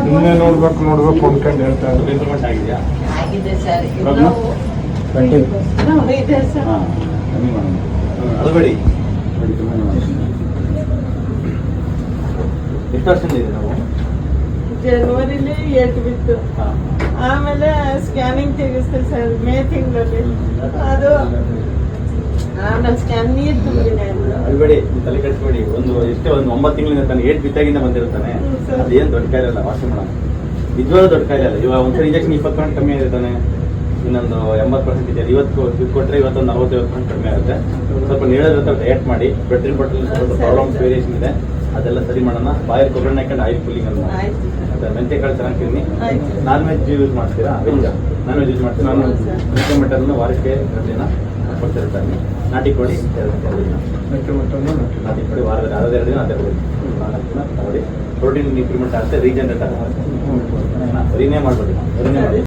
ನಿನ್ನೆ ನೋಡ್ಬೇಕು ಅನ್ಕೊಂಡು ಹೇಳ್ತಾ ಇದ್ರು. ಇಂಪ್ರೂವ್ಮೆಂಟ್ ಆಗಿದೆಯಾ? ಆಗಿದೆ ಸರ್. ಇದೆ ಸರ್. ಅಳಬೇಡಿ. ಎಷ್ಟು ವರ್ಷದಿಂದ ಇದೆ ನಾವು? ಜನವರಿಲಿ 8 ಬಿತ್ತು. ಆಮೇಲೆ ಸ್ಕ್ಯಾನಿಂಗ್ ತೆಗಿಸ್ತೀವಿ ಸರ್ ಮೇ ತಿಂಗಳಲ್ಲಿ. ಅದು ಆಮೇಲೆ ಸ್ಕ್ಯಾನ್ ನೀರು ತುಂಬಿದೆ. ಅಳಬೇಡಿ, ತಲೆ ಕೆಡಿಸ್ಬೇಡಿ. ಒಂದು 9 ತಿಂಗಳಿಂದ ತಾನೆ 8 ಬಿತ್ತಾಗಿಂದ ಬಂದಿರ್ತಾನೆ. ಅದೇನು ದೊಡ್ಡ ಕಾಯಿಲೆ ಅಲ್ಲ, ವಾಸಿ ಮಾಡೋಣ. ನಿಜವಾದ ದೊಡ್ಡ ಕಾಯಿಲೆ ಅಲ್ಲ. ಇವಾಗ ಒಂದ್ಸರಿ ಇಂಜೆಕ್ಷನ್ 20% ಕಮ್ಮಿ ಆಗಿರ್ತಾನೆ, ಇನ್ನೊಂದು 80% ಇದೆ. ಇವತ್ತು ಕೊಟ್ಟರೆ ಇವತ್ತೊಂದು 40-50% ಕಡಿಮೆ ಆಗುತ್ತೆ. ಸ್ವಲ್ಪ ನೀಡೋದ್ರ ಡಯಟ್ ಮಾಡಿ. ಬೆಟ್ರಿನ್ ಬಟ್ಟಲ್ಲಿ ಸ್ವಲ್ಪ ಪ್ರಾಬ್ಲಮ್ಸ್ ವೇರಿಯೇಷನ್ ಇದೆ, ಅದೆಲ್ಲ ಸರಿ ಮಾಡೋಣ. ಬಾಯಲ್ಲಿ ಕೊಬ್ಬರಿ ಹಾಕೊಂಡು ಆಯಿಲ್ ಕೂಲಿಂಗ್ ಅಂತ ಮತ್ತೆ ಮೆಂತೆಕಾಳು ಚೆನ್ನಾಗಿ ತಿನ್ನಿ. ನಾನ್ ವೆಜ್ ಯೂಸ್ ಮಾಡ್ತೀರಾ? ನಾನ್ ವೆಜ್ ಯೂಸ್ ಮಾಡ್ತೀರಾ? ನಾನು ಮೆಂತೆ ಮಟನ್ ವಾರಕ್ಕೆ 2 ದಿನ ಕೊಡ್ತಿರ್ತಾನೆ. ನಾಟಿ ಕೋಳಿ 2 ದಿನ, ನಾಟಿ ಕೋಳಿ ವಾರದಲ್ಲಿ 2 ದಿನ, 4 ದಿನ ತಗೊಳ್ಳಿ. ಪ್ರೋಟೀನ್ ಇಂಪ್ರೂವ್ಮೆಂಟ್ ಆಗುತ್ತೆ, ರೀಜನರೇಟ್ ಆಗುತ್ತೆ. ಬರೀನೇ ಮಾಡ್ಬೋದು, ಬರೀನೇ ಮಾಡಿ.